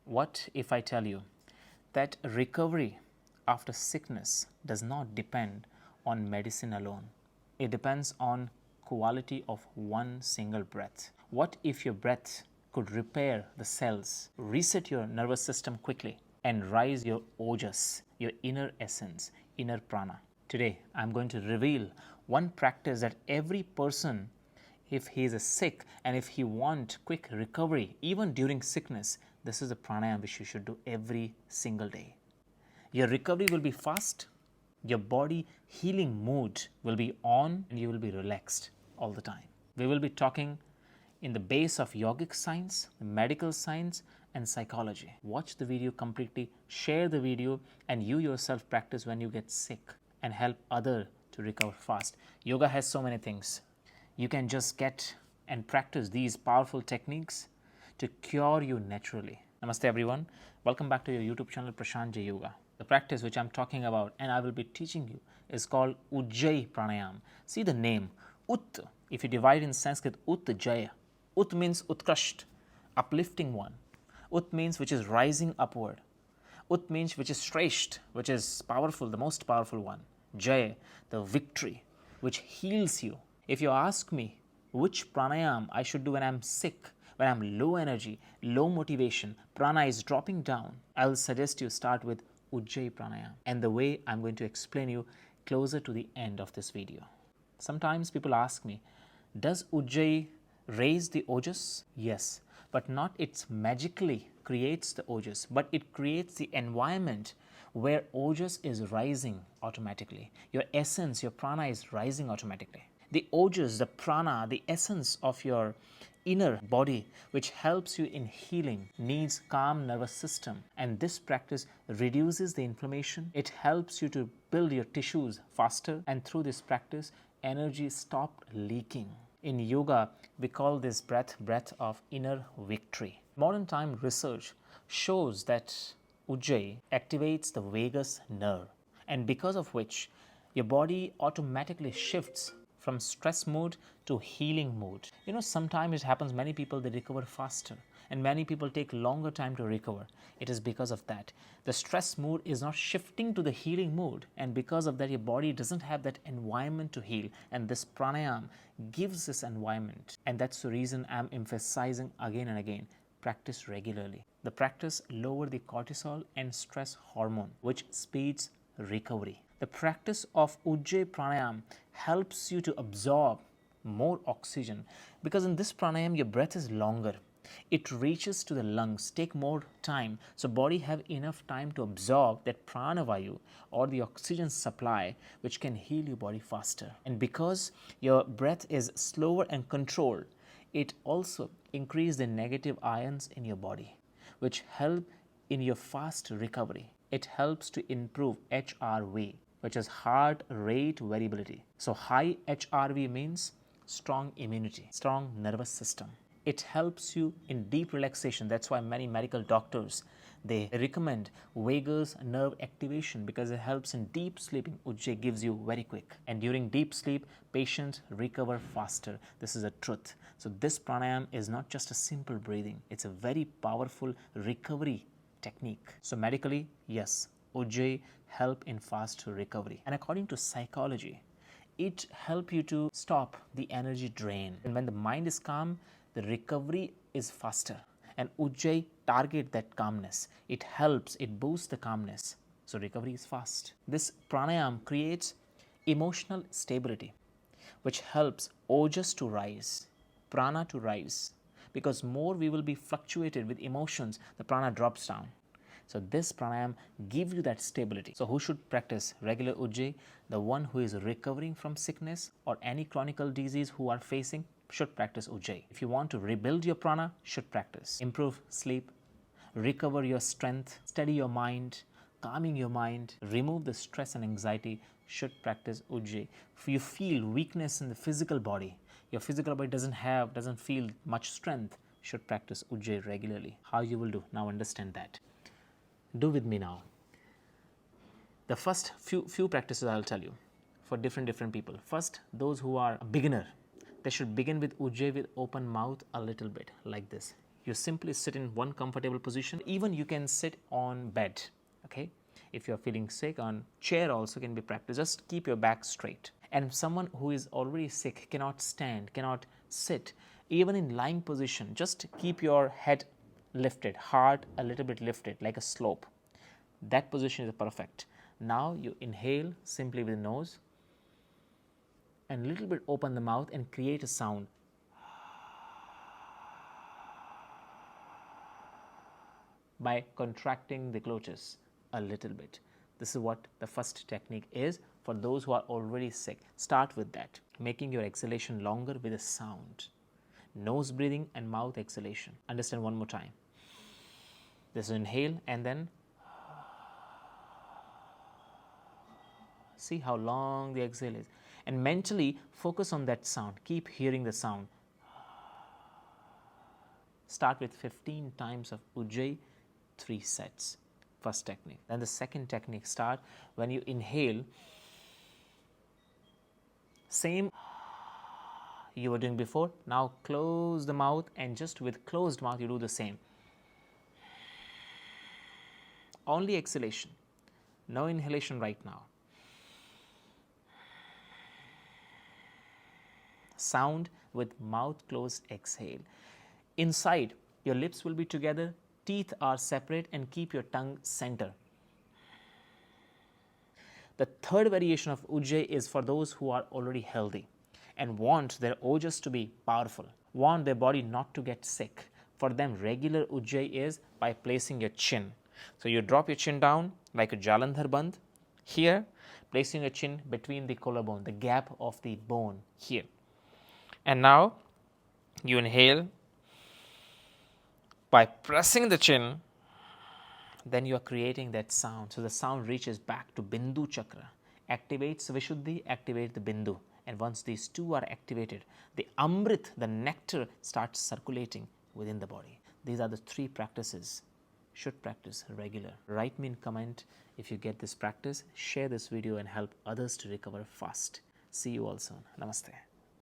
What if I tell you that recovery after sickness does not depend on medicine alone? It depends on quality of one single breath. What if your breath could repair the cells, reset your nervous system quickly, and rise your ojas, your inner essence, inner prana? Today, I'm going to reveal one practice that every person, if he is sick and if he wants quick recovery, even during sickness, this is a pranayama which you should do every single day. Your recovery will be fast, your body healing mood will be on, and you will be relaxed all the time. We will be talking in the base of yogic science, medical science, and psychology. Watch the video completely, share the video, and you yourself practice when you get sick and help others to recover fast. Yoga has so many things. You can just get and practice these powerful techniques to cure you naturally. Namaste everyone. Welcome back to your YouTube channel Prashanjay Yoga. The practice which I'm talking about and I will be teaching you is called Ujjayi Prāṇāyāma. See the name, Ut. If you divide in Sanskrit, Ujjaya. Ut means Utkrasht, uplifting one. Ut means which is rising upward. Ut means which is Shresht, which is powerful, the most powerful one. Jaya, the victory, which heals you. If you ask me which pranayam I should do when I'm sick, when I'm low energy, low motivation, prana is dropping down, I'll suggest you start with Ujjayi Prāṇāyāma, and the way I'm going to explain you closer to the end of this video. Sometimes people ask me, does Ujjayi raise the ojas? Yes, but not it magically creates the ojas, but it creates the environment where ojas is rising automatically. Your essence, your prana is rising automatically. The ojas, the prana, the essence of your inner body, which helps you in healing, needs calm nervous system, and this practice reduces the inflammation. It helps you to build your tissues faster, and through this practice energy stopped leaking. In yoga we call this breath of inner victory. Modern time research shows that Ujjayi activates the vagus nerve, and because of which your body automatically shifts from stress mode to healing mode. You know, sometimes it happens, many people they recover faster and many people take longer time to recover. It is because of that. The stress mood is not shifting to the healing mood, and because of that your body doesn't have that environment to heal, and this pranayama gives this environment, and that's the reason I'm emphasizing again and again, practice regularly. The practice lower the cortisol and stress hormone, which speeds recovery. The practice of Ujjayi Prāṇāyāma helps you to absorb more oxygen, because in this pranayama your breath is longer. It reaches to the lungs, take more time, so body have enough time to absorb that pranavayu or the oxygen supply, which can heal your body faster. And because your breath is slower and controlled, it also increases the negative ions in your body, which help in your fast recovery. It helps to improve HRV, which is heart rate variability. So high HRV means strong immunity, strong nervous system. It helps you in deep relaxation. That's why many medical doctors, they recommend vagus nerve activation, because it helps in deep sleeping. Ujjayi gives you very quick, and during deep sleep patients recover faster. This is a truth. So this pranayama is not just a simple breathing, it's a very powerful recovery technique. So medically, yes, Ujjayi help in fast recovery, and according to psychology it help you to stop the energy drain, and when the mind is calm the recovery is faster, and Ujjayi target that calmness. It helps, it boosts the calmness, so recovery is fast. This pranayama creates emotional stability, which helps ojas to rise, prana to rise, because more we will be fluctuated with emotions, the prana drops down. So this pranayama gives you that stability. So who should practice regular Ujjayi? The one who is recovering from sickness or any chronic disease who are facing should practice Ujjayi. If you want to rebuild your prana, should practice. Improve sleep, recover your strength, steady your mind, calming your mind, remove the stress and anxiety, should practice Ujjayi. If you feel weakness in the physical body, your physical body doesn't feel much strength, should practice Ujjayi regularly. How you will do? Now understand that. Do with me now. The first few practices I'll tell you for different people. First, those who are a beginner, they should begin with Ujjayi with open mouth a little bit like this. You simply sit in one comfortable position. Even you can sit on bed, okay? If you are feeling sick, on chair also can be practiced. Just keep your back straight. And someone who is already sick cannot stand, cannot sit, even in lying position, just keep your head lifted, heart a little bit lifted like a slope. That position is perfect. Now you inhale simply with the nose and a little bit open the mouth and create a sound. By contracting the glottis a little bit. This is what the first technique is for those who are already sick. Start with that, making your exhalation longer with a sound. Nose breathing and mouth exhalation. Understand one more time. This is inhale and then see how long the exhale is. And mentally focus on that sound. Keep hearing the sound. Start with 15 times of Ujjayi, 3 sets. First technique. Then the second technique start when you inhale. Same you were doing before. Now close the mouth and just with closed mouth you do the same. Only exhalation. No inhalation right now. Sound with mouth closed exhale. Inside, your lips will be together, teeth are separate, and keep your tongue center. The third variation of Ujjayi is for those who are already healthy and want their ojas to be powerful, want their body not to get sick. For them, regular Ujjayi is by placing your chin. So you drop your chin down like a Jalandhar Bandh here, placing your chin between the collarbone, the gap of the bone here. And now you inhale by pressing the chin, then you are creating that sound. So the sound reaches back to Bindu Chakra, activates Vishuddhi, activates the Bindu. And once these two are activated, the Amrit, the nectar, starts circulating within the body. These are the 3 practices. Should practice regular. Write me in comment if you get this practice. Share this video and help others to recover fast. See you all soon. Namaste.